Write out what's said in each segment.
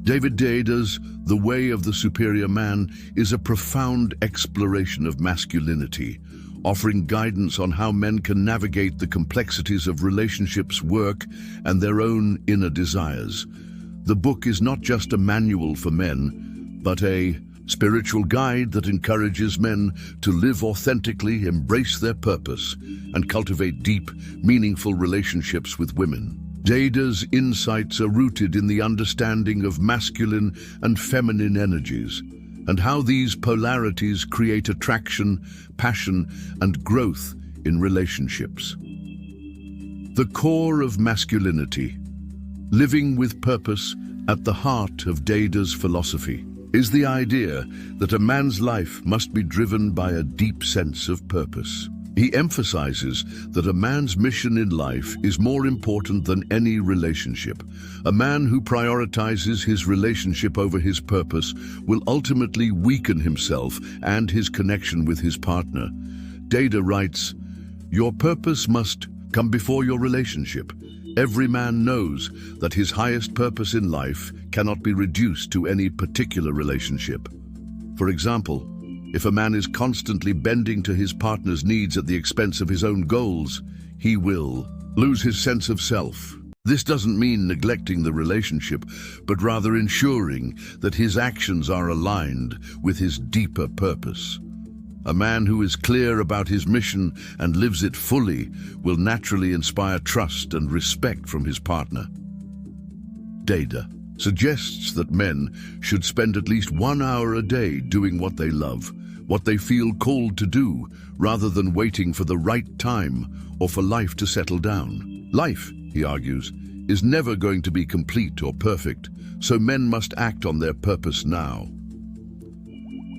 David Deida's The Way of the Superior Man is a profound exploration of masculinity, offering guidance on how men can navigate the complexities of relationships, work, and their own inner desires. The book is not just a manual for men, but a spiritual guide that encourages men to live authentically, embrace their purpose, and cultivate deep, meaningful relationships with women. Deida's insights are rooted in the understanding of masculine and feminine energies, and how these polarities create attraction, passion, and growth in relationships. The core of masculinity, living with purpose at the heart of Deida's philosophy, is the idea that a man's life must be driven by a deep sense of purpose. He emphasizes that a man's mission in life is more important than any relationship. A man who prioritizes his relationship over his purpose will ultimately weaken himself and his connection with his partner. Deida writes, "Your purpose must come before your relationship. Every man knows that his highest purpose in life cannot be reduced to any particular relationship. For example, if a man is constantly bending to his partner's needs at the expense of his own goals, he will lose his sense of self. This doesn't mean neglecting the relationship, but rather ensuring that his actions are aligned with his deeper purpose. A man who is clear about his mission and lives it fully will naturally inspire trust and respect from his partner." Deida suggests that men should spend at least 1 hour a day doing what they love, what they feel called to do, rather than waiting for the right time or for life to settle down. Life, he argues, is never going to be complete or perfect, so men must act on their purpose now.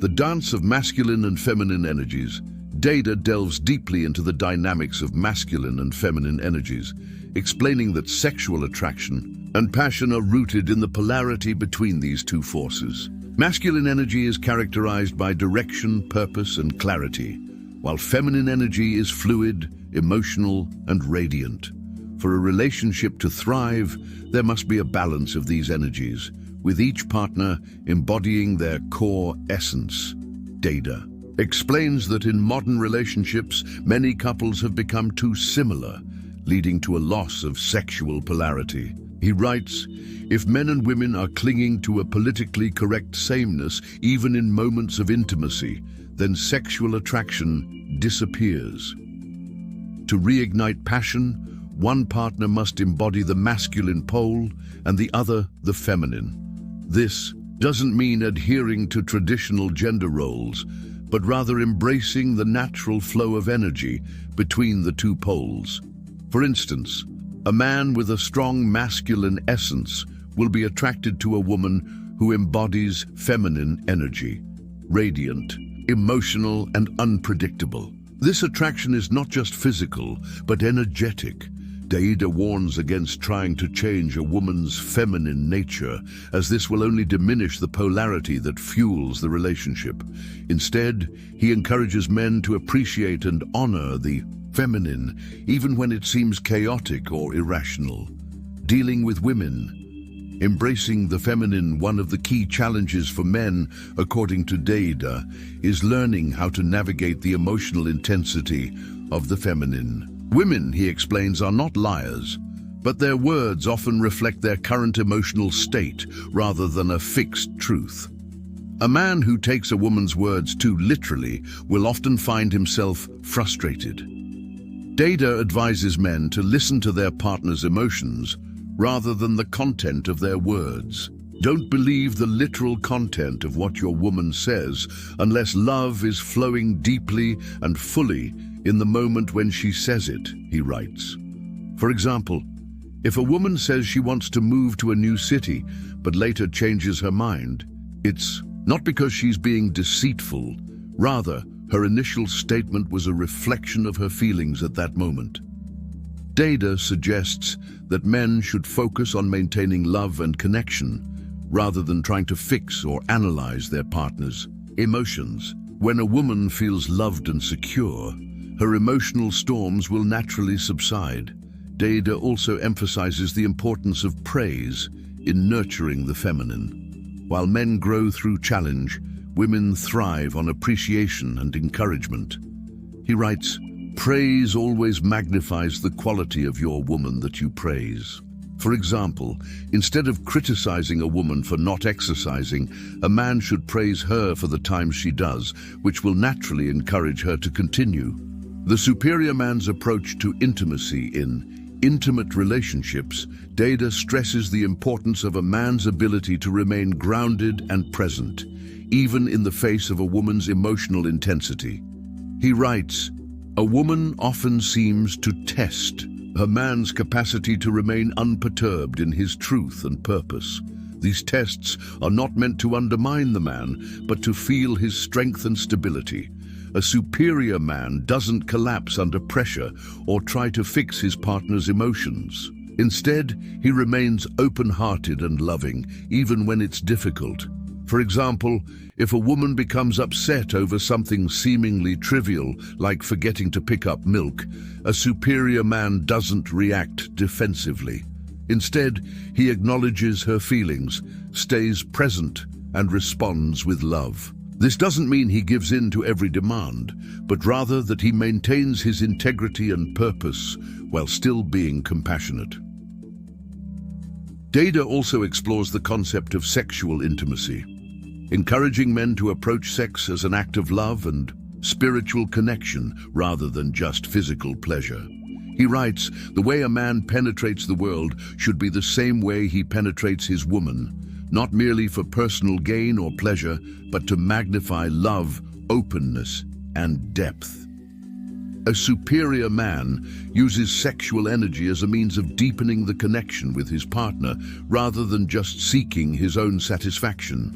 The dance of masculine and feminine energies, Deida delves deeply into the dynamics of masculine and feminine energies, explaining that sexual attraction and passion are rooted in the polarity between these two forces. Masculine energy is characterized by direction, purpose, and clarity, while feminine energy is fluid, emotional, and radiant. For a relationship to thrive, there must be a balance of these energies, with each partner embodying their core essence. Deida explains that in modern relationships, many couples have become too similar, leading to a loss of sexual polarity. He writes, "If men and women are clinging to a politically correct sameness, even in moments of intimacy, then sexual attraction disappears. To reignite passion, one partner must embody the masculine pole and the other the feminine. This doesn't mean adhering to traditional gender roles, but rather embracing the natural flow of energy between the two poles. For instance, a man with a strong masculine essence will be attracted to a woman who embodies feminine energy, radiant, emotional, and unpredictable. This attraction is not just physical, but energetic." Deida warns against trying to change a woman's feminine nature, as this will only diminish the polarity that fuels the relationship. Instead, he encourages men to appreciate and honor the feminine, even when it seems chaotic or irrational. Dealing with women, embracing the feminine, one of the key challenges for men, according to Deida, is learning how to navigate the emotional intensity of the feminine. Women, he explains, are not liars, but their words often reflect their current emotional state rather than a fixed truth. A man who takes a woman's words too literally will often find himself frustrated. Deida advises men to listen to their partner's emotions rather than the content of their words. Don't believe the literal content of what your woman says unless love is flowing deeply and fully in the moment when she says it, he writes. For example, if a woman says she wants to move to a new city but later changes her mind, it's not because she's being deceitful. Rather, her initial statement was a reflection of her feelings at that moment. Deida suggests that men should focus on maintaining love and connection, rather than trying to fix or analyze their partner's emotions. When a woman feels loved and secure, her emotional storms will naturally subside. Deida also emphasizes the importance of praise, in nurturing the feminine. While men grow through challenge, women thrive on appreciation and encouragement. He writes, "Praise always magnifies the quality of your woman that you praise." For example, instead of criticizing a woman for not exercising, a man should praise her for the times she does, which will naturally encourage her to continue. The superior man's approach to intimacy in intimate relationships, Deida stresses the importance of a man's ability to remain grounded and present, even in the face of a woman's emotional intensity. He writes, "A woman often seems to test a man's capacity to remain unperturbed in his truth and purpose. These tests are not meant to undermine the man, but to feel his strength and stability. A superior man doesn't collapse under pressure or try to fix his partner's emotions. Instead, he remains open-hearted and loving, even when it's difficult. For example, if a woman becomes upset over something seemingly trivial, like forgetting to pick up milk, a superior man doesn't react defensively. Instead, he acknowledges her feelings, stays present, and responds with love. This doesn't mean he gives in to every demand, but rather that he maintains his integrity and purpose while still being compassionate." Deida also explores the concept of sexual intimacy, encouraging men to approach sex as an act of love and spiritual connection rather than just physical pleasure. He writes, "The way a man penetrates the world should be the same way he penetrates his woman, not merely for personal gain or pleasure, but to magnify love, openness, and depth." A superior man uses sexual energy as a means of deepening the connection with his partner rather than just seeking his own satisfaction.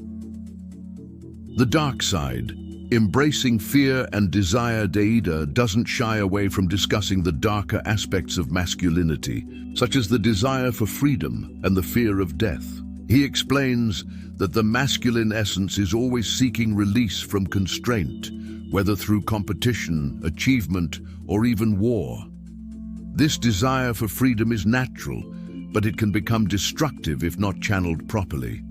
The dark side. Embracing fear and desire, Deida doesn't shy away from discussing the darker aspects of masculinity, such as the desire for freedom and the fear of death. He explains that the masculine essence is always seeking release from constraint, whether through competition, achievement, or even war. This desire for freedom is natural, but it can become destructive if not channeled properly.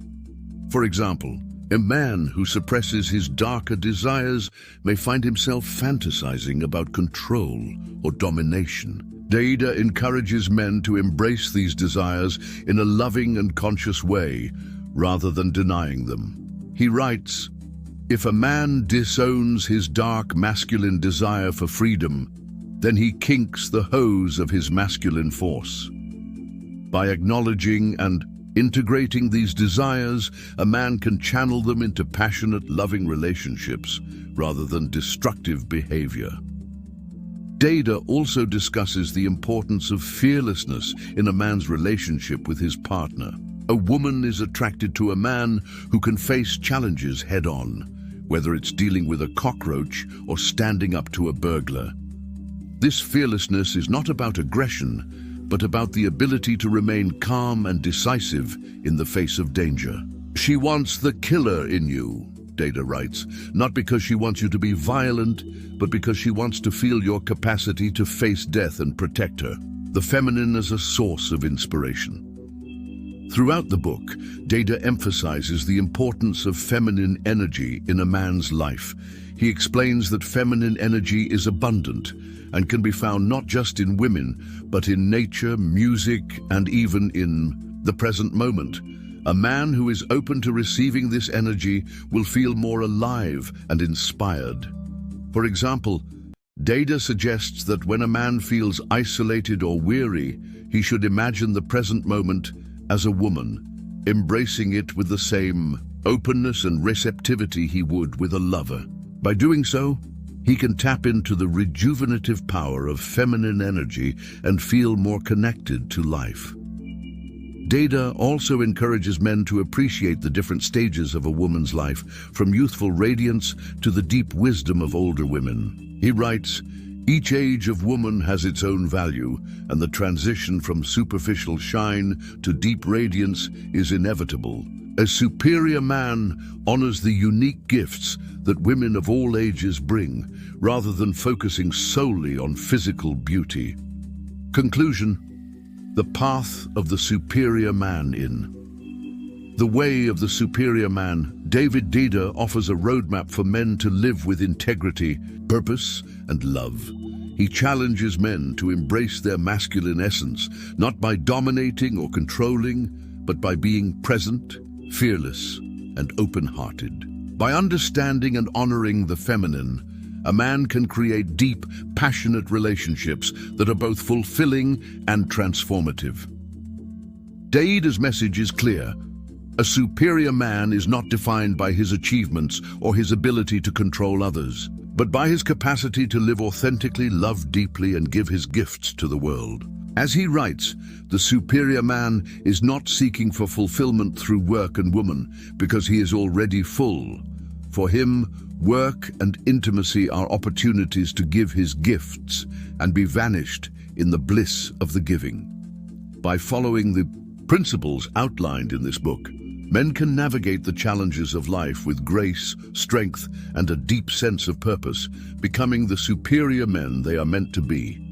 For example, a man who suppresses his darker desires may find himself fantasizing about control or domination. Deida encourages men to embrace these desires in a loving and conscious way, rather than denying them. He writes, "If a man disowns his dark masculine desire for freedom, then he kinks the hose of his masculine force. By acknowledging and integrating these desires, a man can channel them into passionate, loving relationships rather than destructive behavior." Deida also discusses the importance of fearlessness in a man's relationship with his partner. A woman is attracted to a man who can face challenges head-on, whether it's dealing with a cockroach or standing up to a burglar. This fearlessness is not about aggression, but about the ability to remain calm and decisive in the face of danger. "She wants the killer in you," Deida writes, "not because she wants you to be violent, but because she wants to feel your capacity to face death and protect her." The feminine as a source of inspiration. Throughout the book, Deida emphasizes the importance of feminine energy in a man's life. He explains that feminine energy is abundant and can be found not just in women, but in nature, music, and even in the present moment. A man who is open to receiving this energy will feel more alive and inspired. For example, Deida suggests that when a man feels isolated or weary, he should imagine the present moment as a woman, embracing it with the same openness and receptivity he would with a lover. By doing so, he can tap into the rejuvenative power of feminine energy and feel more connected to life. Deida also encourages men to appreciate the different stages of a woman's life, from youthful radiance to the deep wisdom of older women. He writes, "Each age of woman has its own value, and the transition from superficial shine to deep radiance is inevitable. A superior man honors the unique gifts that women of all ages bring, rather than focusing solely on physical beauty." Conclusion: the path of the superior man in The Way of the Superior Man, David Deida offers a roadmap for men to live with integrity, purpose, and love. He challenges men to embrace their masculine essence, not by dominating or controlling, but by being present, fearless, and open-hearted. By understanding and honoring the feminine, a man can create deep, passionate relationships that are both fulfilling and transformative. Deida's message is clear. A superior man is not defined by his achievements or his ability to control others, but by his capacity to live authentically, love deeply, and give his gifts to the world. As he writes, the superior man is not seeking for fulfillment through work and woman, because he is already full. For him, work and intimacy are opportunities to give his gifts and be vanished in the bliss of the giving. By following the principles outlined in this book, men can navigate the challenges of life with grace, strength, and a deep sense of purpose, becoming the superior men they are meant to be.